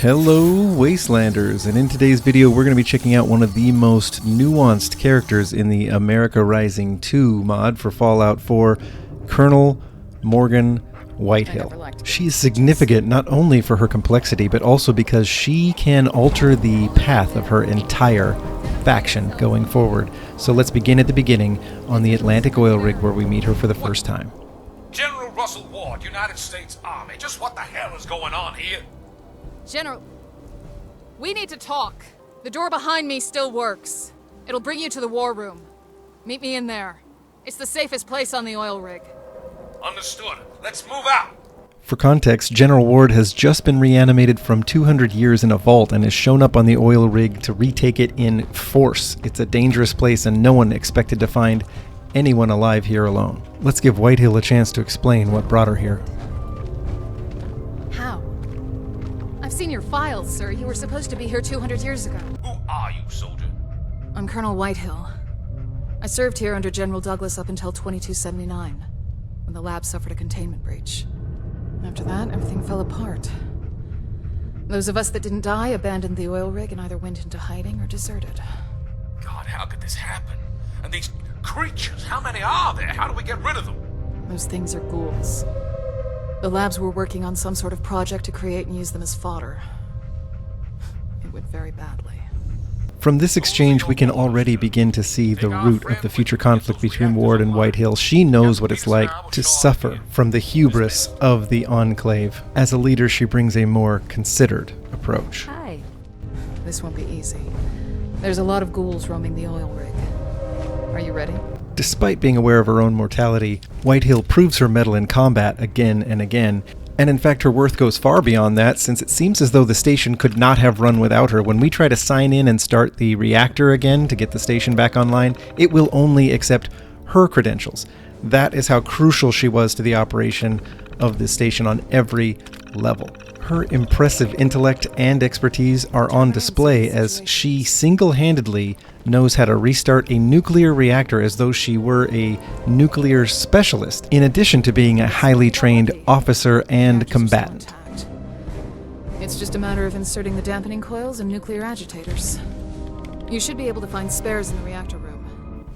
Hello Wastelanders, and in today's video we're going to be checking out one of the most nuanced characters in the America Rising2 mod for Fallout 4, Colonel Morgan Whitehill. She is significant not only for her complexity but also because she can alter the path of her entire faction going forward. So let's begin at the beginning on the Atlantic oil rig where we meet her for the first time. General Russell Ward, United States Army, just what the hell is going on here? General, we need to talk. The door behind me still works. It'll bring you to the war room. Meet me in there. It's the safest place on the oil rig. Understood. Let's move out. For context, General Ward has just been reanimated from 200 years in a vault and has shown up on the oil rig to retake it in force. It's a dangerous place and no one expected to find anyone alive here alone. Let's give Whitehill a chance to explain what brought her here. How? I've seen your files, sir. You were supposed to be here 200 years ago. Who are you, soldier? I'm Colonel Whitehill. I served here under General Douglas up until 2279, when the lab suffered a containment breach. After that, everything fell apart. Those of us that didn't die abandoned the oil rig and either went into hiding or deserted. God, how could this happen? And these creatures, how many are there? How do we get rid of them? Those things are ghouls. The labs were working on some sort of project to create and use them as fodder. It went very badly. From this exchange, we can already begin to see the root of the future conflict between Ward and Whitehill. She knows what it's like to suffer from the hubris of the Enclave. As a leader, she brings a more considered approach. Hi. This won't be easy. There's a lot of ghouls roaming the oil rig. Are you ready? Despite being aware of her own mortality, Whitehill proves her mettle in combat again and again. And in fact, her worth goes far beyond that, since it seems as though the station could not have run without her. When we try to sign in and start the reactor again to get the station back online, it will only accept her credentials. That is how crucial she was to the operation of the station on every level. Her impressive intellect and expertise are on display as she single-handedly knows how to restart a nuclear reactor as though she were a nuclear specialist, in addition to being a highly trained officer and combatant. It's just a matter of inserting the dampening coils and nuclear agitators. You should be able to find spares in the reactor room.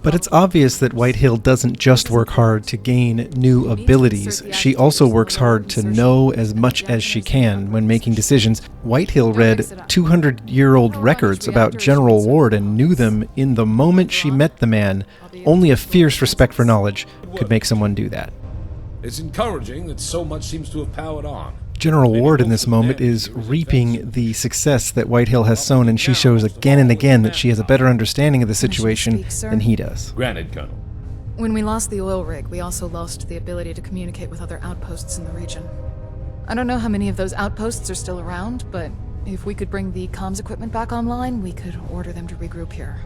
But it's obvious that Whitehill doesn't just work hard to gain new abilities. She also works hard to know as much as she can when making decisions. Whitehill read 200-year-old records about General Ward and knew them in the moment she met the man. Only a fierce respect for knowledge could make someone do that. It's encouraging that so much seems to have powered on. General Ward in this moment is reaping the success that Whitehill has sown, and she shows again and again that she has a better understanding of the situation than he does. Granted, Colonel. When we lost the oil rig, we also lost the ability to communicate with other outposts in the region. I don't know how many of those outposts are still around, but if we could bring the comms equipment back online, we could order them to regroup here.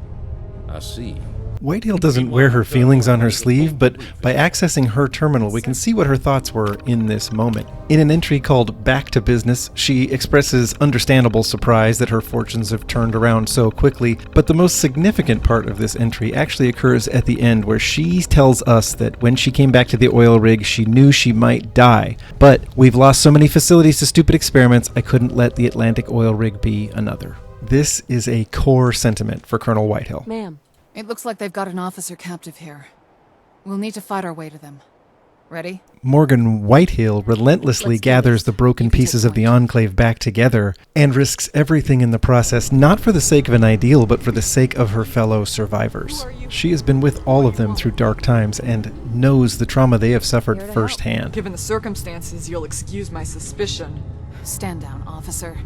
I see. Whitehill doesn't wear her feelings on her sleeve, but by accessing her terminal, we can see what her thoughts were in this moment. In an entry called Back to Business, she expresses understandable surprise that her fortunes have turned around so quickly, but the most significant part of this entry actually occurs at the end, where she tells us that when she came back to the oil rig, she knew she might die. But we've lost so many facilities to stupid experiments, I couldn't let the Atlantic oil rig be another. This is a core sentiment for Colonel Whitehill. Ma'am. It looks like they've got an officer captive here. We'll need to fight our way to them. Ready? Morgan Whitehill relentlessly gathers the broken pieces of the Enclave back together and risks everything in the process, not for the sake of an ideal, but for the sake of her fellow survivors. She has been with all of them through dark times and knows the trauma they have suffered firsthand. Given the circumstances, you'll excuse my suspicion. Stand down, officer.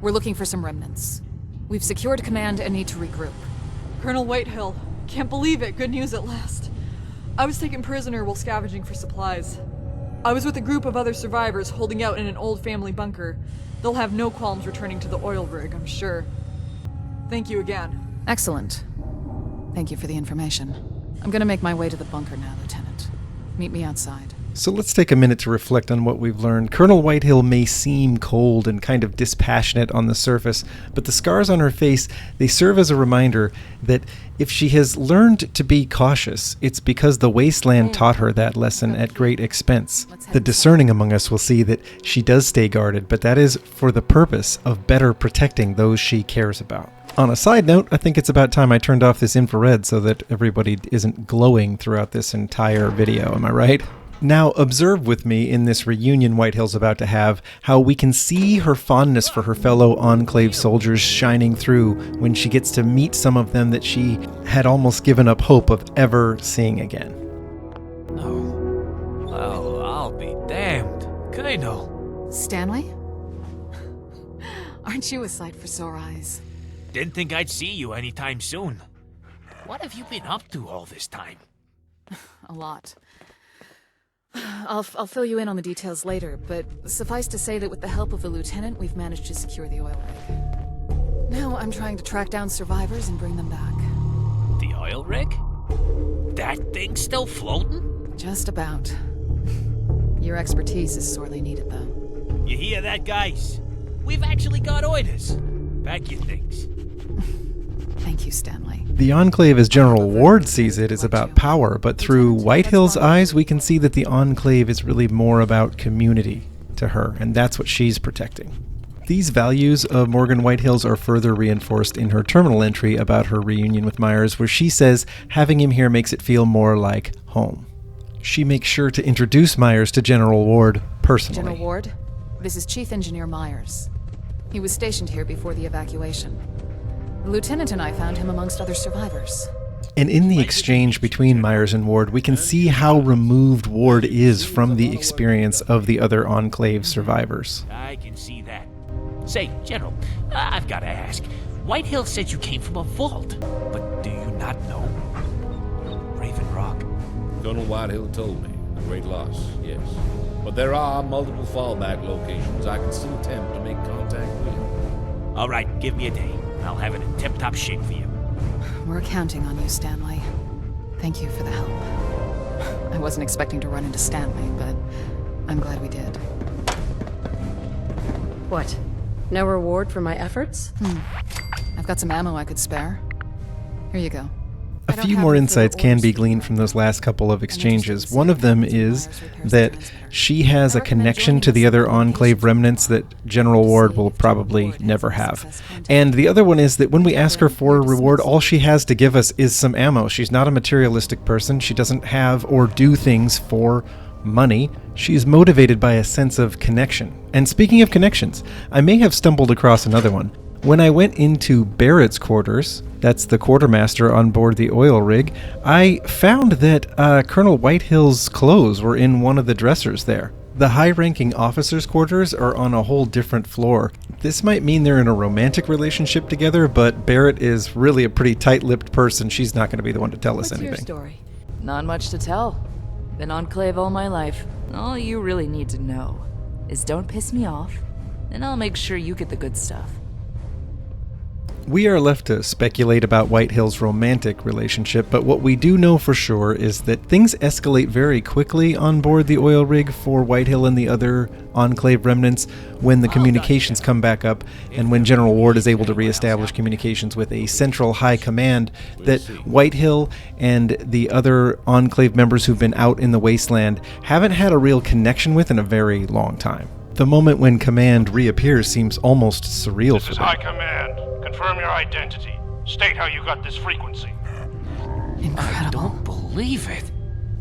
We're looking for some remnants. We've secured command and need to regroup. Colonel Whitehill, can't believe it, good news at last. I was taken prisoner while scavenging for supplies. I was with a group of other survivors holding out in an old family bunker. They'll have no qualms returning to the oil rig, I'm sure. Thank you again. Excellent. Thank you for the information. I'm gonna make my way to the bunker now, Lieutenant. Meet me outside. So let's take a minute to reflect on what we've learned. Colonel Whitehill may seem cold and kind of dispassionate on the surface, but the scars on her face, they serve as a reminder that if she has learned to be cautious, it's because the wasteland taught her that lesson at great expense. The discerning among us will see that she does stay guarded, but that is for the purpose of better protecting those she cares about. On a side note, I think it's about time I turned off this infrared so that everybody isn't glowing throughout this entire video, am I right? Now, observe with me in this reunion Whitehill's about to have how we can see her fondness for her fellow Enclave soldiers shining through when she gets to meet some of them that she had almost given up hope of ever seeing again. Oh, well, I'll be damned. Colonel. Stanley? Aren't you a sight for sore eyes? Didn't think I'd see you anytime soon. What have you been up to all this time? A lot. I'll fill you in on the details later, but suffice to say that with the help of the lieutenant, we've managed to secure the oil rig. Now I'm trying to track down survivors and bring them back. The oil rig? That thing still floating? Just about. Your expertise is sorely needed, though. You hear that, guys? We've actually got orders. Pack your things. Thank you, Stanley. The Enclave, as General Ward sees it, is about power, but through Whitehill's eyes, we can see that the Enclave is really more about community to her, and that's what she's protecting. These values of Morgan Whitehill's are further reinforced in her terminal entry about her reunion with Myers, where she says having him here makes it feel more like home. She makes sure to introduce Myers to General Ward personally. General Ward, this is Chief Engineer Myers. He was stationed here before the evacuation. The lieutenant and I found him amongst other survivors. And in the exchange between Myers and Ward, we can see how removed Ward is from the experience of the other Enclave survivors. I can see that. Say, General, I've got to ask. Whitehill said you came from a vault, but do you not know Raven Rock? Colonel Whitehill told me. A great loss, yes. But there are multiple fallback locations I can still attempt to make contact with. All right, give me a day. I'll have it in tip-top shape for you. We're counting on you, Stanley. Thank you for the help. I wasn't expecting to run into Stanley, but I'm glad we did. What? No reward for my efforts? I've got some ammo I could spare. Here you go. A few more insights can be gleaned from those last couple of exchanges. One of them is that she has a connection to the other Enclave remnants that General Ward will probably never have. And the other one is that when we ask her for a reward, all she has to give us is some ammo. She's not a materialistic person. She doesn't have or do things for money. She's motivated by a sense of connection. And speaking of connections, I may have stumbled across another one. When I went into Barrett's quarters, that's the quartermaster on board the oil rig, I found that Colonel Whitehill's clothes were in one of the dressers there. The high-ranking officers' quarters are on a whole different floor. This might mean they're in a romantic relationship together, but Barrett is really a pretty tight-lipped person. She's not going to be the one to tell us anything. What's your story? Not much to tell. Been Enclave all my life. All you really need to know is don't piss me off, and I'll make sure you get the good stuff. We are left to speculate about Whitehill's romantic relationship, but what we do know for sure is that things escalate very quickly on board the oil rig for Whitehill and the other Enclave remnants when the communications come back up and when General Ward is able to reestablish communications with a central high command that Whitehill and the other Enclave members who've been out in the wasteland haven't had a real connection with in a very long time. The moment when command reappears seems almost surreal for This is them. High Command. Confirm your identity. State how you got this frequency. I don't believe it.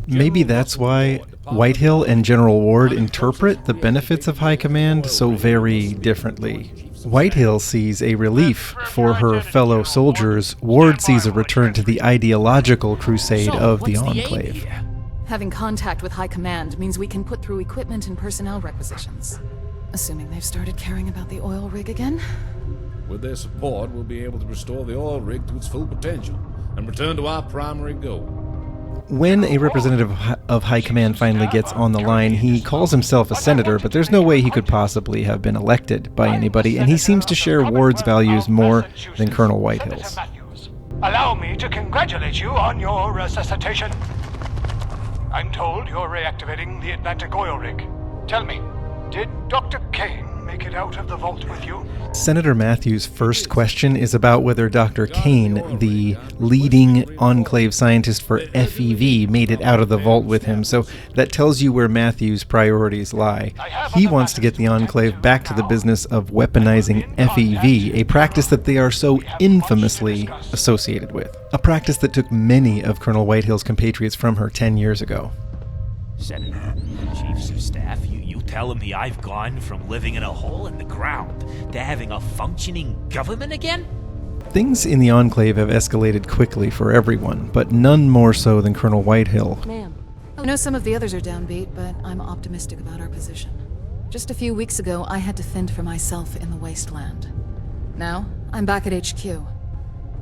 Maybe that's why Whitehill and General Ward interpret the benefits of high command so very differently. Whitehill sees a relief for her fellow soldiers. Ward sees a return to the ideological crusade of the Enclave. Having contact with High Command means we can put through equipment and personnel requisitions. Assuming they've started caring about the oil rig again? With their support, we'll be able to restore the oil rig to its full potential and return to our primary goal. When a representative of High Command finally gets on the line, he calls himself a senator, but there's no way he could possibly have been elected by anybody, and he seems to share Ward's values more than Colonel Whitehill's. Allow me to congratulate you on your resuscitation. I'm told you're reactivating the Atlantic oil rig. Tell me, did Dr. Kane make it out of the vault with you? Senator Matthews' first question is about whether Dr. Kane, the leading Enclave scientist for FEV, made it out of the vault with him, so that tells you where Matthews' priorities lie. He wants to get the Enclave back to the business of weaponizing FEV, a practice that they are so infamously associated with. A practice that took many of Colonel Whitehill's compatriots from her 10 years ago. Senator, Chiefs of Staff, you telling me I've gone from living in a hole in the ground to having a functioning government again? Things in the Enclave have escalated quickly for everyone, but none more so than Colonel Whitehill. Ma'am. I know some of the others are downbeat, but I'm optimistic about our position. Just a few weeks ago, I had to fend for myself in the wasteland. Now, I'm back at HQ.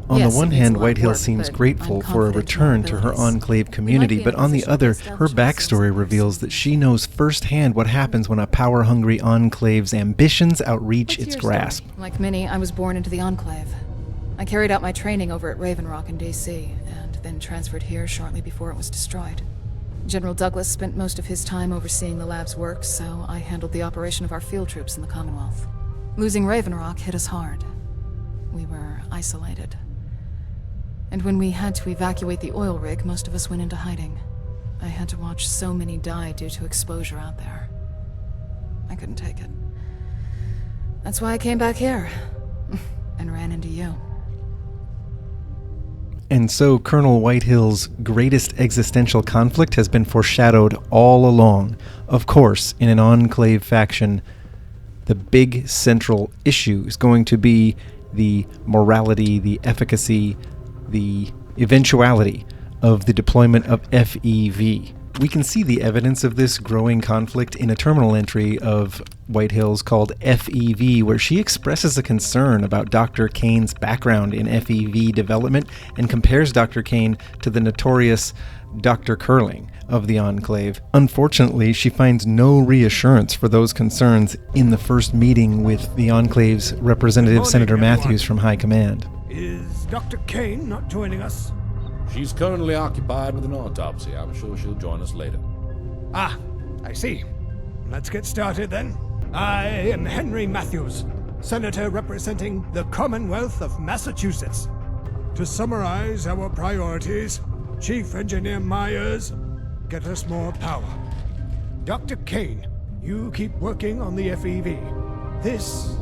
On Yes, the one it needs hand, a lot of Whitehill work, seems but grateful I'm for a confident in our return to her abilities. Enclave community, be in but a on the position other, to her establish backstory ourselves reveals that she knows firsthand what happens when a power-hungry Enclave's ambitions outreach What's its your story? grasp. Like many, I was born into the Enclave. I carried out my training over at Raven Rock in DC, and then transferred here shortly before it was destroyed. General Douglas spent most of his time overseeing the lab's work, so I handled the operation of our field troops in the Commonwealth. Losing Raven Rock hit us hard. We were isolated. And when we had to evacuate the oil rig, most of us went into hiding. I had to watch so many die due to exposure out there. I couldn't take it. That's why I came back here. And ran into you. And so Colonel Whitehill's greatest existential conflict has been foreshadowed all along. Of course, in an Enclave faction, the big central issue is going to be the morality, the efficacy, the eventuality of the deployment of FEV. We can see the evidence of this growing conflict in a terminal entry of Whitehill's called FEV, where she expresses a concern about Dr. Kane's background in FEV development and compares Dr. Kane to the notorious Dr. Curling of the Enclave. Unfortunately, she finds no reassurance for those concerns in the first meeting with the Enclave's representative, Senator Matthews from High Command. Is Dr. Kane not joining us? She's currently occupied with an autopsy. I'm sure she'll join us later. Ah, I see. Let's get started then. I am Henry Matthews, Senator representing the Commonwealth of Massachusetts. To summarize our priorities, Chief Engineer Myers, get us more power. Dr. Kane, you keep working on the FEV. This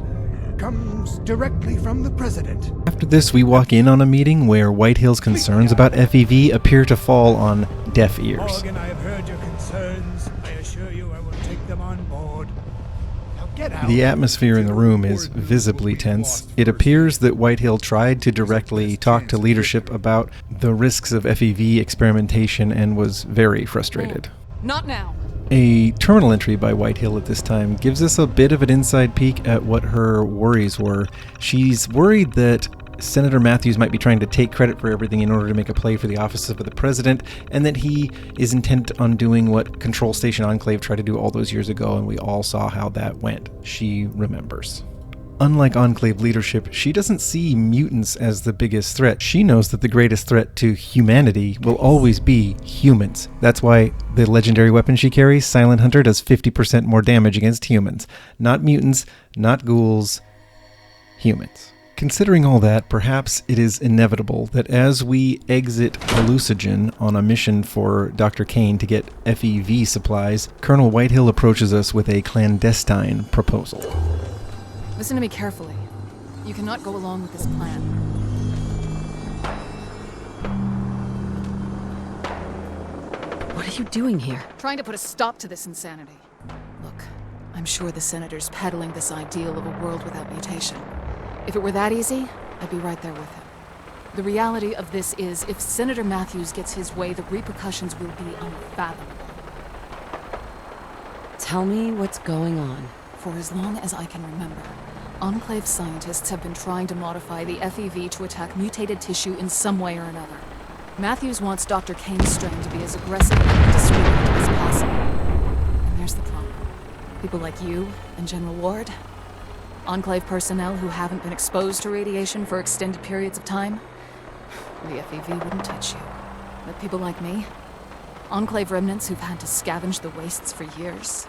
comes directly from the President. After this, we walk in on a meeting where Whitehill's concerns about FEV appear to fall on deaf ears. Morgan, I have heard your concerns. I assure you I will take them on board. Now get out. The atmosphere in the room is visibly tense. It appears that Whitehill tried to directly talk to leadership about the risks of FEV experimentation and was very frustrated. Not now. A terminal entry by Whitehill at this time gives us a bit of an inside peek at what her worries were. She's worried that Senator Matthews might be trying to take credit for everything in order to make a play for the office of the president, and that he is intent on doing what Control Station Enclave tried to do all those years ago, and we all saw how that went. She remembers. Unlike Enclave leadership, she doesn't see mutants as the biggest threat. She knows that the greatest threat to humanity will always be humans. That's why the legendary weapon she carries, Silent Hunter, does 50% more damage against humans. Not mutants, not ghouls, humans. Considering all that, perhaps it is inevitable that as we exit Hallucinogen on a mission for Dr. Kane to get FEV supplies, Colonel Whitehill approaches us with a clandestine proposal. Listen to me carefully. You cannot go along with this plan. What are you doing here? Trying to put a stop to this insanity. Look, I'm sure the Senator's peddling this ideal of a world without mutation. If it were that easy, I'd be right there with him. The reality of this is, if Senator Matthews gets his way, the repercussions will be unfathomable. Tell me what's going on. For as long as I can remember, Enclave scientists have been trying to modify the FEV to attack mutated tissue in some way or another. Matthews wants Dr. Kane's strain to be as aggressive and distributed as possible. And there's the problem. People like you and General Ward, Enclave personnel who haven't been exposed to radiation for extended periods of time, the FEV wouldn't touch you. But people like me, Enclave remnants who've had to scavenge the wastes for years.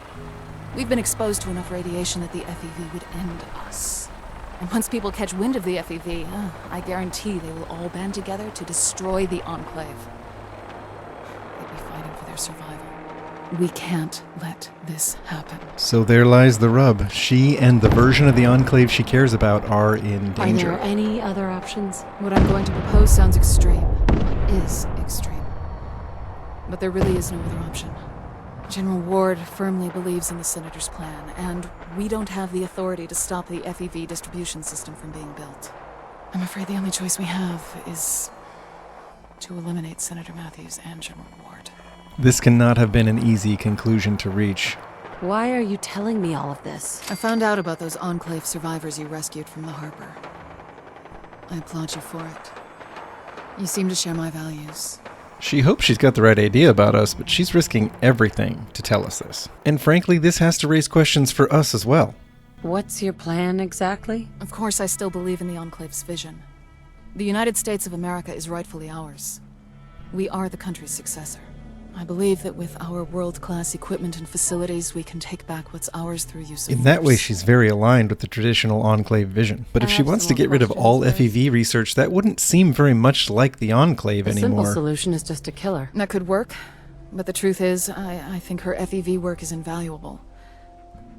We've been exposed to enough radiation that the FEV would end us. And once people catch wind of the FEV, I guarantee they will all band together to destroy the Enclave. They'd be fighting for their survival. We can't let this happen. So there lies the rub. She and the version of the Enclave she cares about are in danger. Are there any other options? What I'm going to propose sounds extreme. Is extreme. But there really is no other option. General Ward firmly believes in the Senator's plan, and we don't have the authority to stop the FEV distribution system from being built. I'm afraid the only choice we have is to eliminate Senator Matthews and General Ward. This cannot have been an easy conclusion to reach. Why are you telling me all of this? I found out about those Enclave survivors you rescued from the harbor. I applaud you for it. You seem to share my values. She hopes she's got the right idea about us, but she's risking everything to tell us this. And frankly, this has to raise questions for us as well. What's your plan exactly? Of course, I still believe in the Enclave's vision. The United States of America is rightfully ours. We are the country's successor. I believe that with our world-class equipment and facilities, we can take back what's ours through use of In that way, force. she's very aligned with the traditional Enclave vision. But if she wants to get rid of all FEV research, that wouldn't seem very much like the Enclave A simple anymore. solution is just to kill her. That could work, but the truth is, I think her FEV work is invaluable.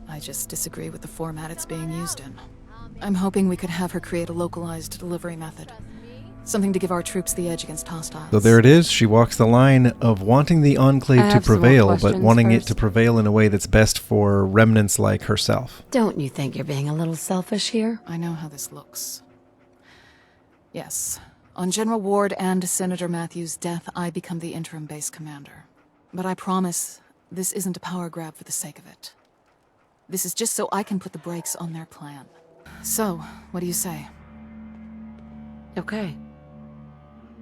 I just disagree with the format it's being used in. I'm hoping we could have her create a localized delivery method. Something to give our troops the edge against hostiles. So there it is. She walks the line of wanting the Enclave to prevail, but wanting it to prevail in a way that's best for remnants like herself. Don't you think you're being a little selfish here? I know how this looks. Yes. On General Ward and Senator Matthews' death, I become the interim base commander. But I promise, this isn't a power grab for the sake of it. This is just so I can put the brakes on their plan. So, what do you say? Okay.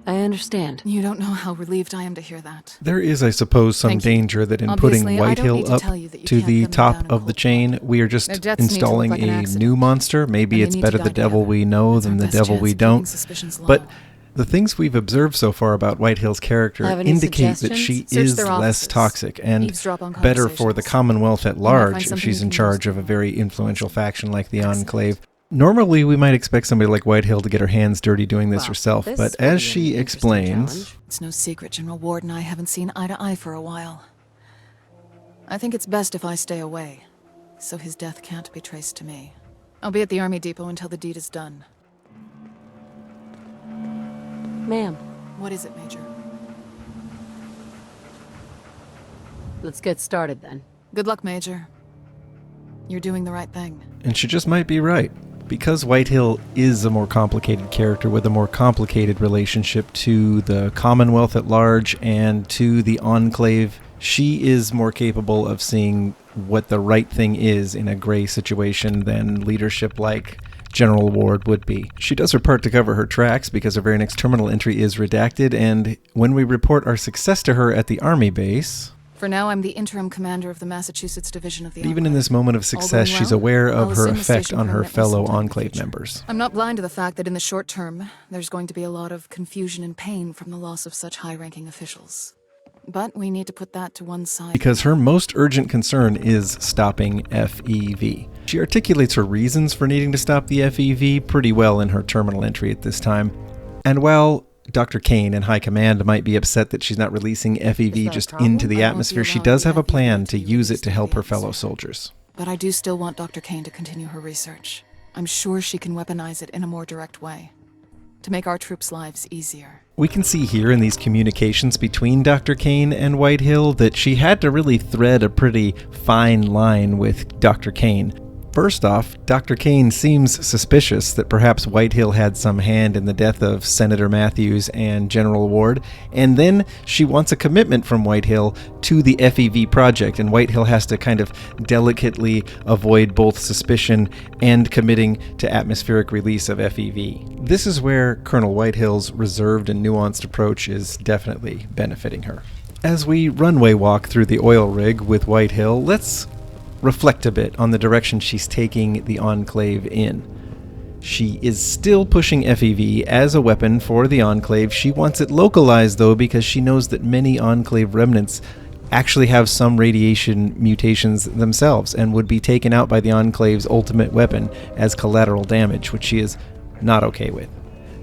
I understand. You don't know how relieved I am to hear that. There is, I suppose, some Thank you. danger that in Obviously, putting I don't need Whitehill to up tell you that you to can't the gun them top down in of the cold chain, blood. we are just Their deaths need to look installing like an a accident. new monster. Maybe And it's they need better to the die devil together. we know That's than our the best devil chance we of keeping don't. suspicions low. But the things we've observed so far about Whitehill's character Have any indicate that she Search is their less offices. toxic and Eavesdrop on better for the conversations. Commonwealth at might large find if something she's you in can charge use. of a very influential faction like the Excellent. Enclave. Normally, we might expect somebody like Whitehill to get her hands dirty doing this Well, herself, this but will as be an she interesting explains, challenge. It's no secret General Ward and I haven't seen eye to eye for a while. I think it's best if I stay away, so his death can't be traced to me. I'll be at the Army Depot until the deed is done. Ma'am, What is it, Major? let's get started then. Good luck, Major. You're doing the right thing. and she just might be right. Because Whitehill is a more complicated character with a more complicated relationship to the Commonwealth at large and to the Enclave, she is more capable of seeing what the right thing is in a gray situation than leadership like General Ward would be. She does her part to cover her tracks because her very next terminal entry is redacted, and when we report our success to her at the Army base, For now, I'm the interim commander of the Massachusetts Division of the even in Enclave. this moment of All success, going she's well, aware I'll of her assume the effect station on her permanently fellow sometime in the Enclave future. members. I'm not blind to the fact that in the short term, there's going to be a lot of confusion and pain from the loss of such high-ranking officials. But we need to put that to one side. Because her most urgent concern is stopping FEV. She articulates her reasons for needing to stop the FEV pretty well in her terminal entry at this time. And while Dr. Kane and High Command might be upset that she's not releasing FEV just into the I won't be atmosphere, she allowing does the have a FEV plan to to be use it released to into help the her fellow atmosphere. soldiers. But I do still want Dr. Kane to continue her research. I'm sure she can weaponize it in a more direct way, to make our troops' lives easier. We can see here in these communications between Dr. Kane and Whitehill that she had to really thread a pretty fine line with Dr. Kane. First off, Dr. Kane seems suspicious that perhaps Whitehill had some hand in the death of Senator Matthews and General Ward, and then she wants a commitment from Whitehill to the FEV project, and Whitehill has to kind of delicately avoid both suspicion and committing to atmospheric release of FEV. This is where Colonel Whitehill's reserved and nuanced approach is definitely benefiting her. As we runway walk through the oil rig with Whitehill, let's reflect a bit on the direction she's taking the Enclave in. She is still pushing FEV as a weapon for the Enclave. She wants it localized, though, because she knows that many Enclave remnants actually have some radiation mutations themselves and would be taken out by the Enclave's ultimate weapon as collateral damage, which she is not okay with.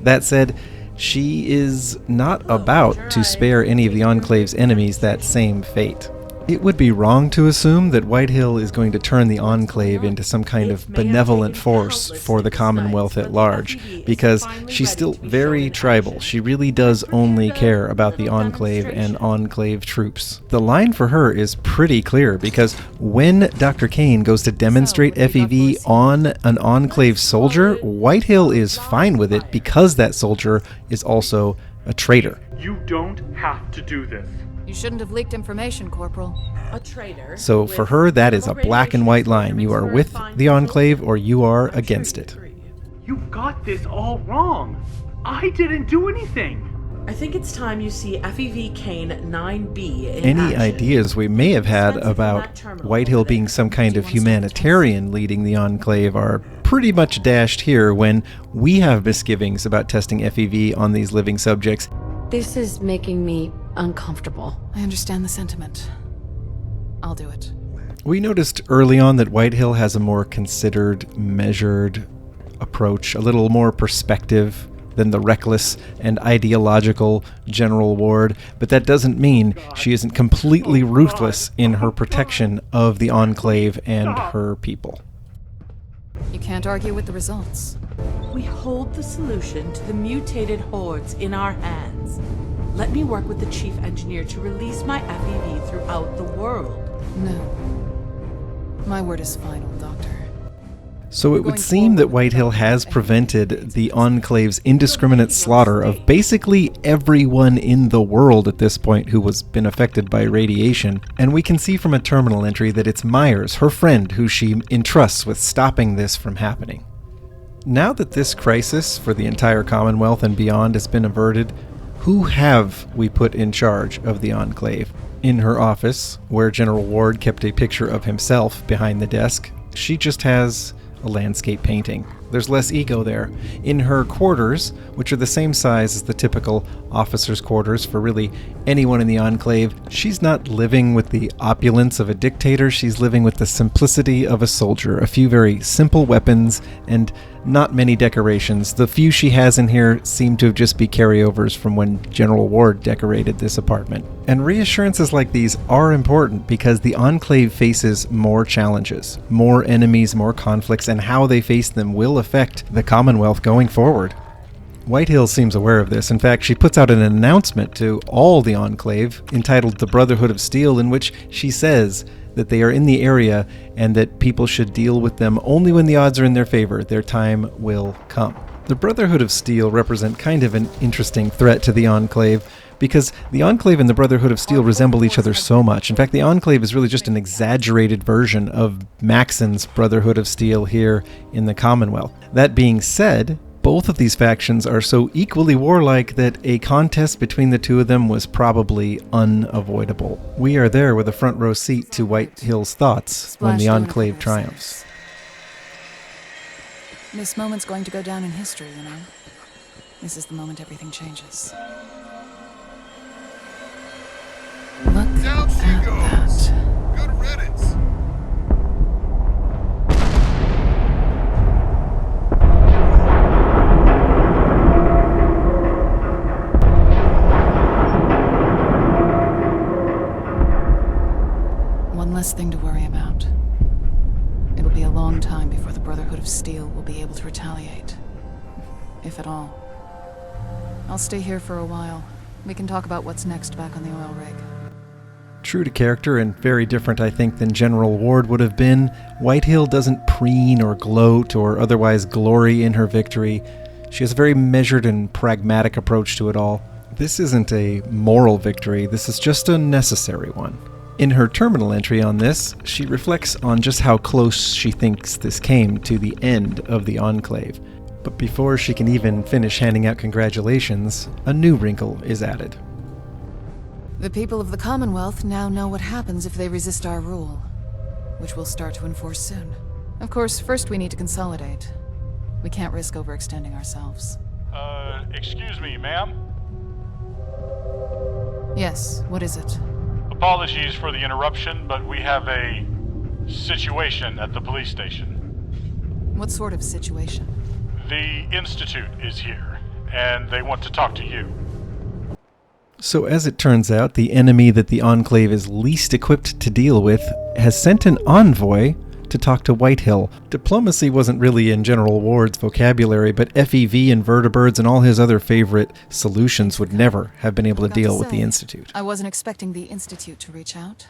That said, she is not about to spare any of the Enclave's enemies that same fate. It would be wrong to assume that Whitehill is going to turn the Enclave into some kind of benevolent force for the Commonwealth at large, because she's still very tribal. She really does only care about the Enclave and Enclave troops. The line for her is pretty clear, because when Dr. Kane goes to demonstrate FEV on an Enclave soldier, Whitehill is fine with it because that soldier is also a traitor. You don't have to do this. You shouldn't have leaked information, Corporal. A traitor. So for her, that is a black and white line. You are with the Enclave or you are against it. You've got this all wrong. I didn't do anything. I think it's time you see FEV Kane 9B in Any action. ideas we may have had about Whitehill being some kind of humanitarian leading the Enclave are pretty much dashed here when we have misgivings about testing FEV on these living subjects. This is making me uncomfortable. I understand the sentiment. I'll do it. We noticed early on that Whitehill has a more considered, measured approach, a little more perspective than the reckless and ideological General Ward, but that doesn't mean she isn't completely ruthless in her protection of the Enclave and her people. You can't argue with the results. We hold the solution to the mutated hordes in our hands. Let me work with the chief engineer to release my FEV throughout the world. No. My word is final, Doctor. So it would seem that Whitehill has prevented the Enclave's indiscriminate slaughter of basically everyone in the world at this point who was been affected by radiation, and we can see from a terminal entry that it's Myers, her friend, who she entrusts with stopping this from happening. Now that this crisis for the entire Commonwealth and beyond has been averted, who have we put in charge of the Enclave? In her office, where General Ward kept a picture of himself behind the desk, she just has a landscape painting. There's less ego there. In her quarters, which are the same size as the typical officer's quarters for really anyone in the Enclave, she's not living with the opulence of a dictator, she's living with the simplicity of a soldier. A few very simple weapons and not many decorations. The few she has in here seem to just be carryovers from when General Ward decorated this apartment. And reassurances like these are important because the Enclave faces more challenges, more enemies, more conflicts, and how they face them will affect the Commonwealth going forward. Whitehill seems aware of this. In fact, she puts out an announcement to all the Enclave entitled The Brotherhood of Steel, in which she says that they are in the area and that people should deal with them only when the odds are in their favor. Their time will come. The Brotherhood of Steel represent kind of an interesting threat to the Enclave because the Enclave and the Brotherhood of Steel resemble each other so much. In fact, the Enclave is really just an exaggerated version of Maxon's Brotherhood of Steel here in the Commonwealth. That being said, both of these factions are so equally warlike that a contest between the two of them was probably unavoidable. We are there with a front row seat to Whitehill's thoughts when the Enclave triumphs. This moment's going to go down in history, you know? This is the moment everything changes. Look Down she at goes. that. Good riddance. One less thing to worry about. It'll be a long time before the Brotherhood of Steel will be able to retaliate. If at all. I'll stay here for a while. We can talk about what's next back on the oil rig. True to character and very different, I think, than General Ward would have been, Whitehill doesn't preen or gloat or otherwise glory in her victory. She has a very measured and pragmatic approach to it all. This isn't a moral victory, this is just a necessary one. In her terminal entry on this, she reflects on just how close she thinks this came to the end of the Enclave. But before she can even finish handing out congratulations, a new wrinkle is added. The people of the Commonwealth now know what happens if they resist our rule, which we'll start to enforce soon. Of course, first we need to consolidate. We can't risk overextending ourselves. Excuse me, ma'am? Yes, what is it? Apologies for the interruption, but we have a situation at the police station. What sort of situation? The Institute is here, and they want to talk to you. So as it turns out, the enemy that the Enclave is least equipped to deal with has sent an envoy to talk to Whitehill. Diplomacy wasn't really in General Ward's vocabulary, but FEV and vertibirds and all his other favorite solutions would never have been able to deal with the Institute. I wasn't expecting the Institute to reach out.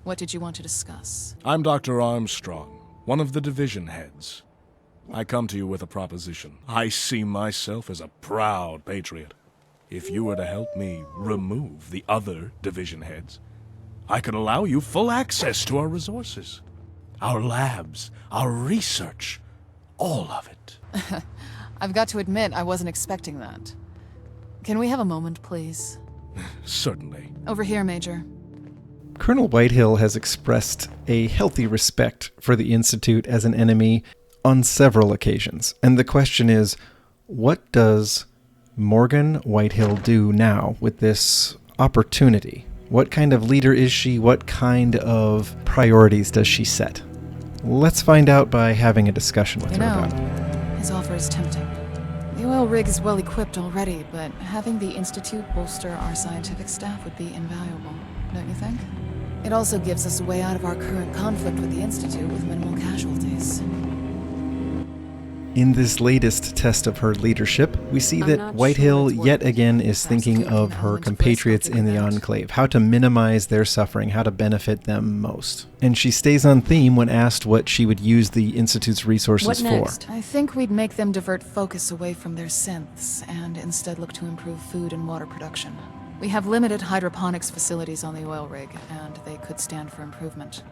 What did you want to discuss? I'm Dr. Armstrong, one of the division heads. I come to you with a proposition. I see myself as a proud patriot. If you were to help me remove the other division heads, I could allow you full access to our resources. Our labs, our research, all of it. I've got to admit, I wasn't expecting that. Can we have a moment, please? Certainly. Over here, Major. Colonel Whitehill has expressed a healthy respect for the Institute as an enemy on several occasions. And the question is, what does Morgan Whitehill do now with this opportunity? What kind of leader is she? What kind of priorities does she set? Let's find out by having a discussion with her about it. His offer is tempting. The oil rig is well equipped already, but having the Institute bolster our scientific staff would be invaluable, don't you think? It also gives us a way out of our current conflict with the Institute with minimal casualties. In this latest test of her leadership, we see that Whitehill yet again is thinking of her compatriots in the Enclave, how to minimize their suffering, how to benefit them most. And she stays on theme when asked what she would use the Institute's resources for. I think we'd make them divert focus away from their synths and instead look to improve food and water production. We have limited hydroponics facilities on the oil rig, and they could stand for improvement.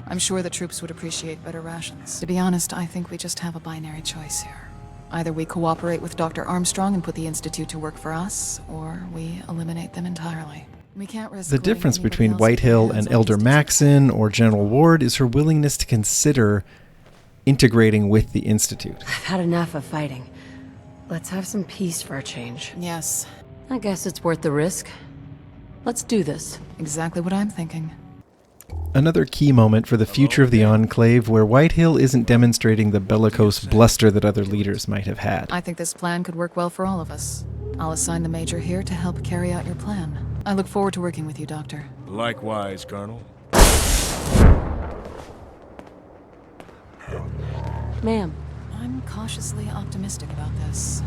I'm sure the troops would appreciate better rations. To be honest, I think we just have a binary choice here. Either we cooperate with Dr. Armstrong and put the Institute to work for us, or we eliminate them entirely. We can't risk the difference between Whitehill and Elder Maxon or General Ward is her willingness to consider integrating with the Institute. I've had enough of fighting. Let's have some peace for a change. Yes. I guess it's worth the risk. Let's do this. Exactly what I'm thinking. Another key moment for the future of the Enclave where Whitehill isn't demonstrating the bellicose bluster that other leaders might have had. I think this plan could work well for all of us. I'll assign the Major here to help carry out your plan. I look forward to working with you, Doctor. Likewise, Colonel. Ma'am. I'm cautiously optimistic about this.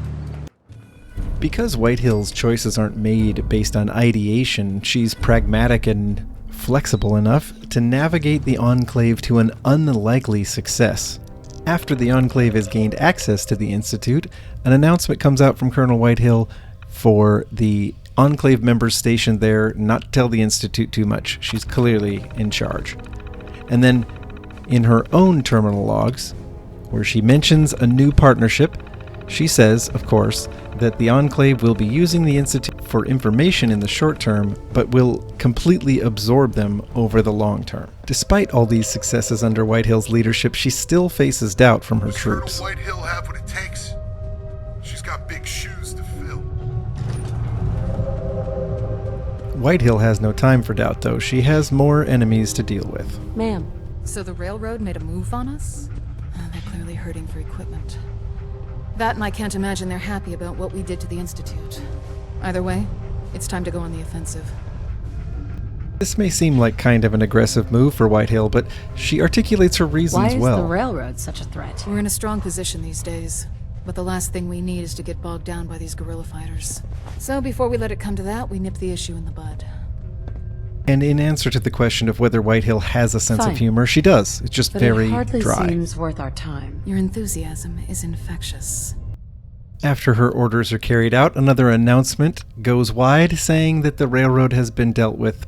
Because Whitehill's choices aren't made based on ideation, she's pragmatic and flexible enough to navigate the Enclave to an unlikely success. After the Enclave has gained access to the Institute, an announcement comes out from Colonel Whitehill for the Enclave members stationed there not to tell the Institute too much. She's clearly in charge. And then, in her own terminal logs, where she mentions a new partnership, she says, of course, that the Enclave will be using the Institute for information in the short term, but will completely absorb them over the long term. Despite all these successes under Whitehill's leadership, she still faces doubt from her troops. Does Whitehill have what it takes? She's got big shoes to fill. Whitehill has no time for doubt, though. She has more enemies to deal with. Ma'am. So the railroad made a move on us? They're clearly hurting for equipment. That, and I can't imagine they're happy about what we did to the Institute. Either way, it's time to go on the offensive. This may seem like kind of an aggressive move for Whitehill, but she articulates her reasons well. Why is the railroad such a threat? We're in a strong position these days, but the last thing we need is to get bogged down by these guerrilla fighters. So before we let it come to that, we nip the issue in the bud. And in answer to the question of whether Whitehill has a sense of humor, she does. It's just very dry. But it hardly seems worth our time. Your enthusiasm is infectious. After her orders are carried out, another announcement goes wide saying that the railroad has been dealt with.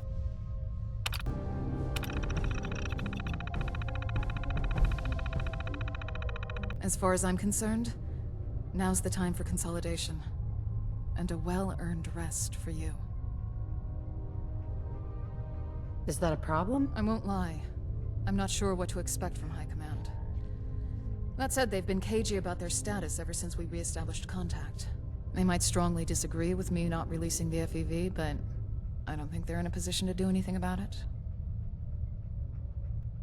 As far as I'm concerned, now's the time for consolidation. And a well-earned rest for you. Is that a problem? I won't lie. I'm not sure what to expect from High Command. That said, they've been cagey about their status ever since we re-established contact. They might strongly disagree with me not releasing the FEV, but I don't think they're in a position to do anything about it.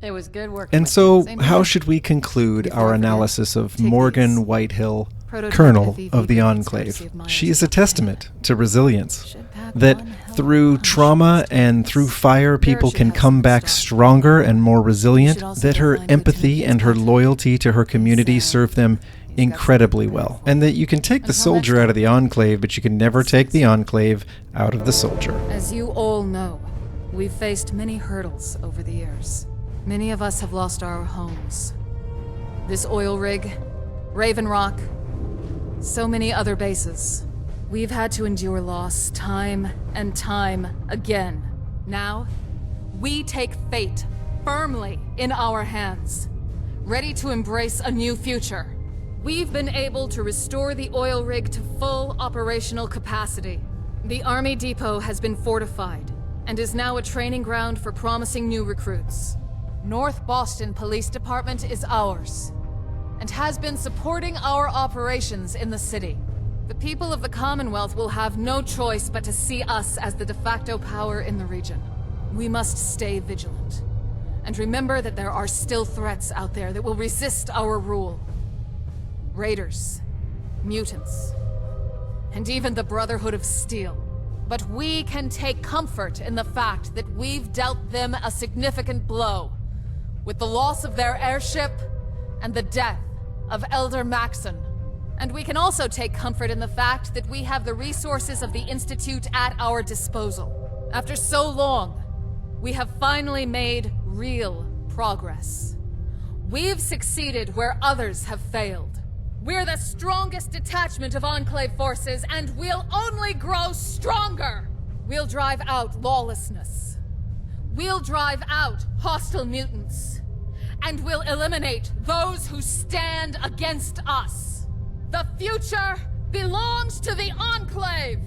It was good work. And so, how should we conclude our analysis of Morgan Whitehill, Colonel of the Enclave? She is a testament to resilience. That through trauma and through fire, people can come back stronger and more resilient. That her empathy and her loyalty to her community serve them incredibly well. And that you can take the soldier out of the Enclave, but you can never take the Enclave out of the soldier. As you all know, we've faced many hurdles over the years. Many of us have lost our homes. This oil rig, Raven Rock, so many other bases. We've had to endure loss time and time again. Now, we take fate firmly in our hands, ready to embrace a new future. We've been able to restore the oil rig to full operational capacity. The Army Depot has been fortified and is now a training ground for promising new recruits. North Boston Police Department is ours, and has been supporting our operations in the city. The people of the Commonwealth will have no choice but to see us as the de facto power in the region. We must stay vigilant, and remember that there are still threats out there that will resist our rule. Raiders, mutants, and even the Brotherhood of Steel. But we can take comfort in the fact that we've dealt them a significant blow, with the loss of their airship and the death of Elder Maxon. And we can also take comfort in the fact that we have the resources of the Institute at our disposal. After so long, we have finally made real progress. We've succeeded where others have failed. We're the strongest detachment of Enclave forces, and we'll only grow stronger! We'll drive out lawlessness. We'll drive out hostile mutants. And we'll eliminate those who stand against us. The future belongs to the Enclave!